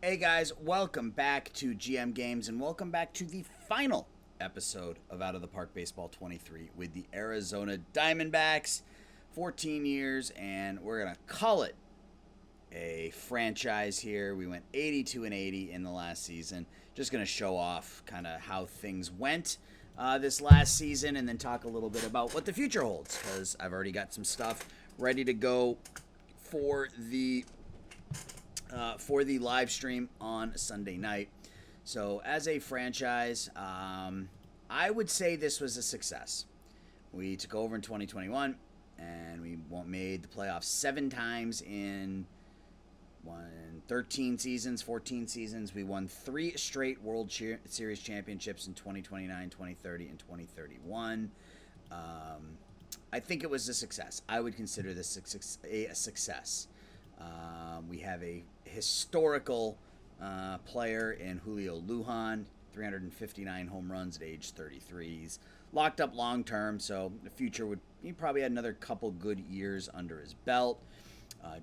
Hey guys, welcome back to GM Games and welcome back to the final episode of Out of the Park Baseball 23 with the Arizona Diamondbacks. 14 years, and we're going to call it a franchise here. We went 82-80 in the last season. Just going to show off kind of how things went this last season and then talk a little bit about what the future holds, because I've already got some stuff ready to go for the live stream on Sunday night. So as a franchise, I would say this was a success. We took over in 2021, and we made the playoffs 7 times in 13 seasons, 14 seasons. We won 3 straight World Series championships in 2029, 2030, and 2031. I think it was a success. I would consider this a success. We have a historical player in Julio Lujan, 359 home runs at age 33. He's locked up long term, so the future he probably had another couple good years under his belt.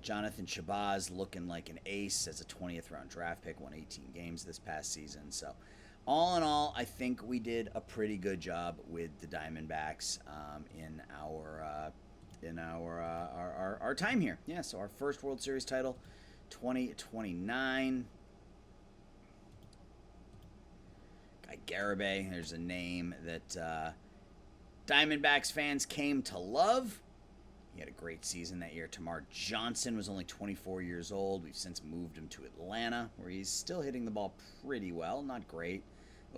Jonathan Shabazz looking like an ace as a 20th round draft pick, won 18 games this past season. So all in all, I think we did a pretty good job with the Diamondbacks in our time here. Yeah, so our first World Series title, 2029. Guy Garibay, there's a name that Diamondbacks fans came to love. He had a great season that year. Tamar Johnson was only 24 years old. We've since moved him to Atlanta, where he's still hitting the ball pretty well. Not great.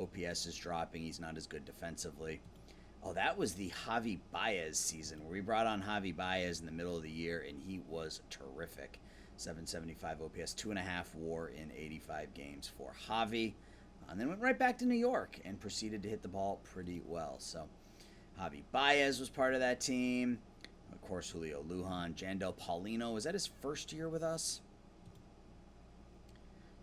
OPS is dropping. He's not as good defensively. Oh, that was the Javi Baez season, where we brought on Javi Baez in the middle of the year, and he was terrific. 775 OPS, 2.5 WAR in 85 games for Javi. And then went right back to New York and proceeded to hit the ball pretty well. So Javi Baez was part of that team. Of course, Julio Lujan, Jandel Paulino. Was that his first year with us?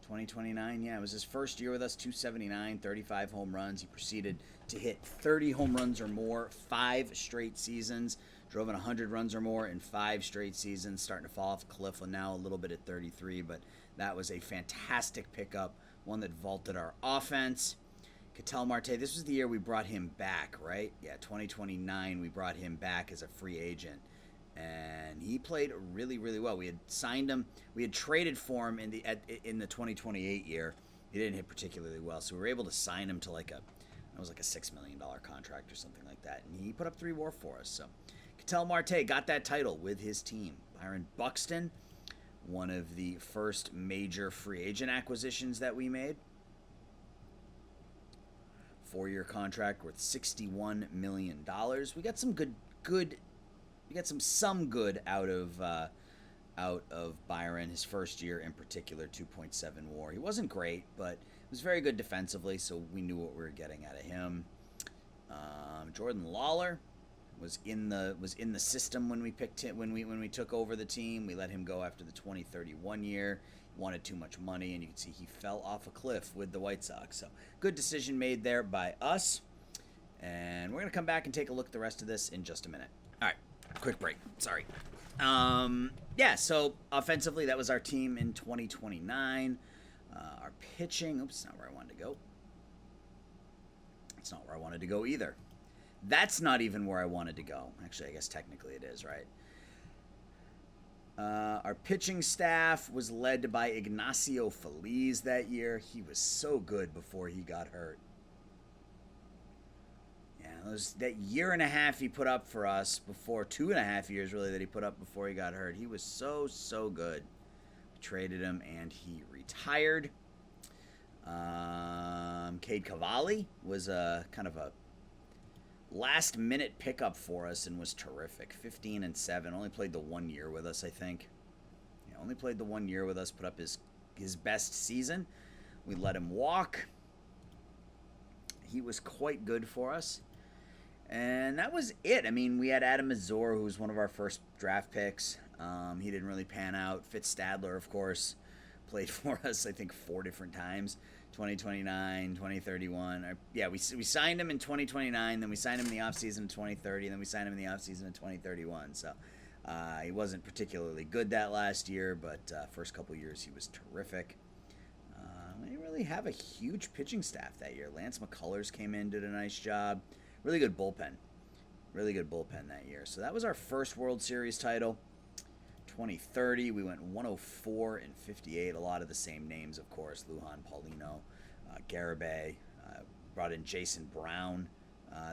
2029, yeah, it was his first year with us. 279, 35 home runs. He proceeded to hit 30 home runs or more 5 straight seasons. Drove in 100 runs or more in 5 straight seasons. Starting to fall off a cliff now a little bit at 33, but that was a fantastic pickup, one that vaulted our offense. Ketel Marte, this was the year we brought him back, right? Yeah, 2029, we brought him back as a free agent. And he played really, really well. We had signed him. We had traded for him in the 2028 year. He didn't hit particularly well, so we were able to sign him to it was like a $6 million contract or something like that. And he put up 3 WAR for us. So Ketel Marte got that title with his team. Byron Buxton, one of the first major free agent acquisitions that we made. 4-year contract worth $61 million. We got some good. We got some good out of Byron. His first year in particular, 2.7 WAR. He wasn't great, but was very good defensively, so we knew what we were getting out of him. Jordan Lawler was in the system when we picked him when we took over the team. We let him go after the 2031 year. He wanted too much money, and you can see he fell off a cliff with the White Sox. So good decision made there by us. And we're gonna come back and take a look at the rest of this in just a minute. All right. Quick break. Sorry. So offensively, that was our team in 2029. Our pitching, oops, not where I wanted to go. It's not where I wanted to go either. That's not even where I wanted to go. Actually, I guess technically it is, right? Our pitching staff was led by Ignacio Feliz that year. He was so good before he got hurt. That year and a half he put up for us before, 2.5 years really that he put up before he got hurt. He was so good. We traded him and he retired. Cade Cavalli was a kind of a last minute pickup for us and was terrific. 15-7. Only played the 1 year with us, I think. Yeah, only played the 1 year with us. Put up his best season. We let him walk. He was quite good for us. And that was it. I mean, we had Adam Mazur, who was one of our first draft picks. He didn't really pan out. Fitz Stadler, of course, played for us, I think, 4 different times. 2029, 2031. We signed him in 2029, then we signed him in the offseason in 2030, and then we signed him in the offseason in 2031. So he wasn't particularly good that last year, but first couple years he was terrific. they didn't really have a huge pitching staff that year. Lance McCullers came in, did a nice job. Really good bullpen. Really good bullpen that year. So that was our first World Series title. 2030, we went 104 and 58. A lot of the same names, of course. Lujan, Paulino, Garibay. Brought in Jason Brown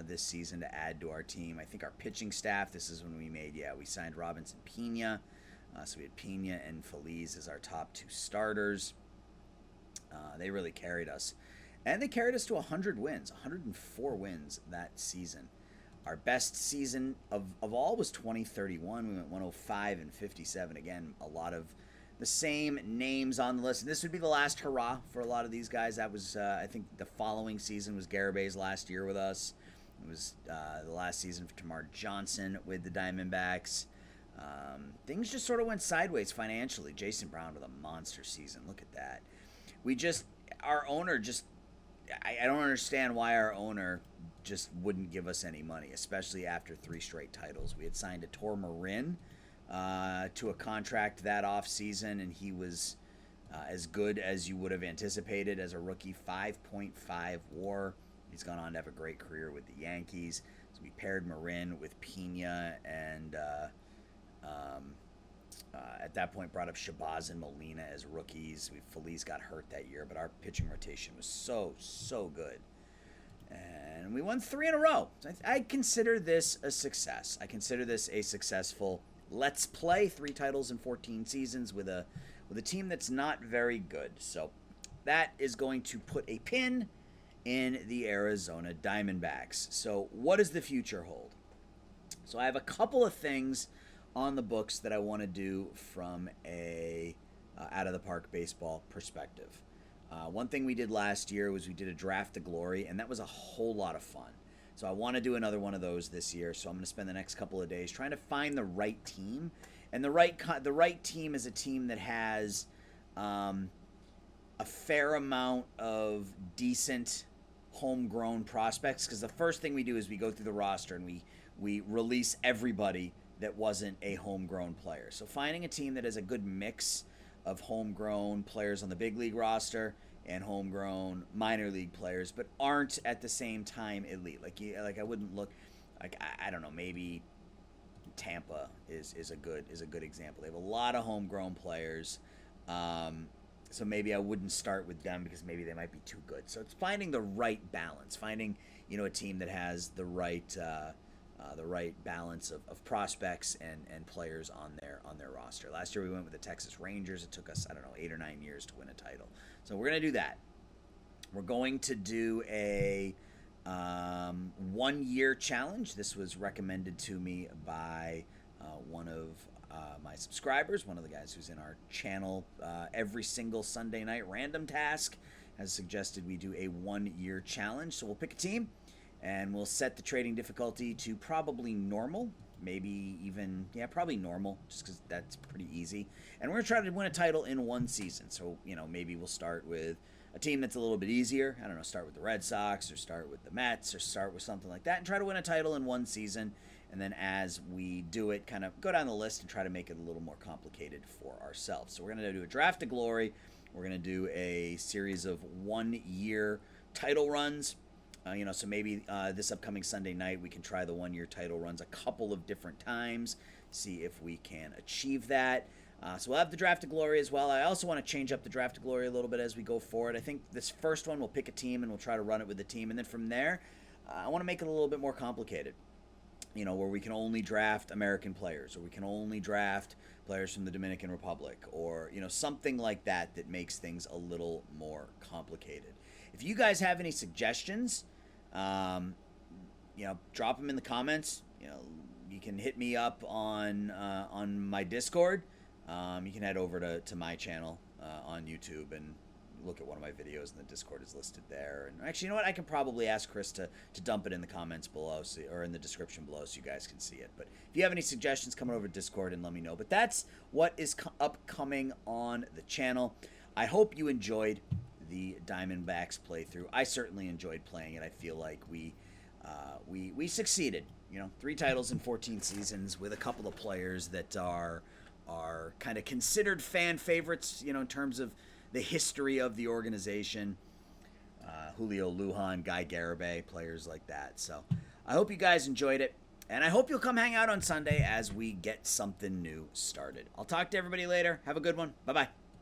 this season to add to our team. I think our pitching staff, this is when we signed Robinson Pena. So we had Pena and Feliz as our top two starters. They really carried us. And they carried us to 100 wins, 104 wins that season. Our best season of all was 2031. We went 105 and 57. Again, a lot of the same names on the list. And this would be the last hurrah for a lot of these guys. That was, I think, the following season was Garabay's last year with us. It was the last season for Tamar Johnson with the Diamondbacks. Things just sort of went sideways financially. Jason Brown with a monster season. Look at that. Our owner just, I don't understand why our owner just wouldn't give us any money, especially after 3 straight titles. We had signed Tor Marin to a contract that off season, and he was as good as you would have anticipated as a rookie. 5.5 WAR. He's gone on to have a great career with the Yankees. So we paired Marin with Pena, and at that point brought up Shabazz and Molina as rookies. Feliz got hurt that year, but our pitching rotation was so good. And we won 3 in a row. So I consider this a success. I consider this a successful let's play. 3 titles in 14 seasons with a team that's not very good. So that is going to put a pin in the Arizona Diamondbacks. So what does the future hold? So I have a couple of things on the books that I want to do from a out of the park baseball perspective. One thing we did last year was we did a draft to glory, and that was a whole lot of fun. So I want to do another one of those this year. So I'm going to spend the next couple of days trying to find the right team, and the right team is a team that has a fair amount of decent homegrown prospects. Because the first thing we do is we go through the roster and we release everybody that wasn't a homegrown player. So finding a team that has a good mix of homegrown players on the big league roster and homegrown minor league players, but aren't at the same time elite. Like I wouldn't look like I don't know, maybe Tampa is a good example. They have a lot of homegrown players, so maybe I wouldn't start with them because maybe they might be too good. So it's finding the right balance, finding a team that has the right balance of prospects and players on their roster. Last year we went with the Texas Rangers. It took us 8 or 9 years to win a title. So we're going to do that. We're going to do a 1-year challenge. This was recommended to me by one of my subscribers, one of the guys who's in our channel every single Sunday night. Random Task has suggested we do a 1-year challenge. So we'll pick a team, and we'll set the trading difficulty to probably normal, maybe even, probably normal, just because that's pretty easy. And we're going to try to win a title in 1 season. So, maybe we'll start with a team that's a little bit easier. I don't know, start with the Red Sox or start with the Mets or start with something like that and try to win a title in 1 season. And then as we do it, kind of go down the list and try to make it a little more complicated for ourselves. So we're going to do a draft to glory. We're going to do a series of 1-year title runs. So maybe this upcoming Sunday night we can try the 1-year title runs a couple of different times, see if we can achieve that. So we'll have the draft to glory as well. I also want to change up the draft to glory a little bit as we go forward. I think this first one we'll pick a team and we'll try to run it with the team, and then from there I want to make it a little bit more complicated. Where we can only draft American players, or we can only draft players from the Dominican Republic, or something like that makes things a little more complicated. If you guys have any suggestions, drop them in the comments. You can hit me up on my Discord. You can head over to my channel on YouTube and look at one of my videos, and the Discord is listed there. And actually, I can probably ask Chris to dump it in the comments below, or in the description below, so you guys can see it. But if you have any suggestions, come over to Discord and let me know. But that's what is upcoming on the channel. I hope you enjoyed the Diamondbacks playthrough. I certainly enjoyed playing it. I feel like we succeeded. 3 titles in 14 seasons with a couple of players that are kind of considered fan favorites, in terms of the history of the organization. Julio Lujan, Guy Garibay, players like that. So I hope you guys enjoyed it, and I hope you'll come hang out on Sunday as we get something new started. I'll talk to everybody later. Have a good one. Bye-bye.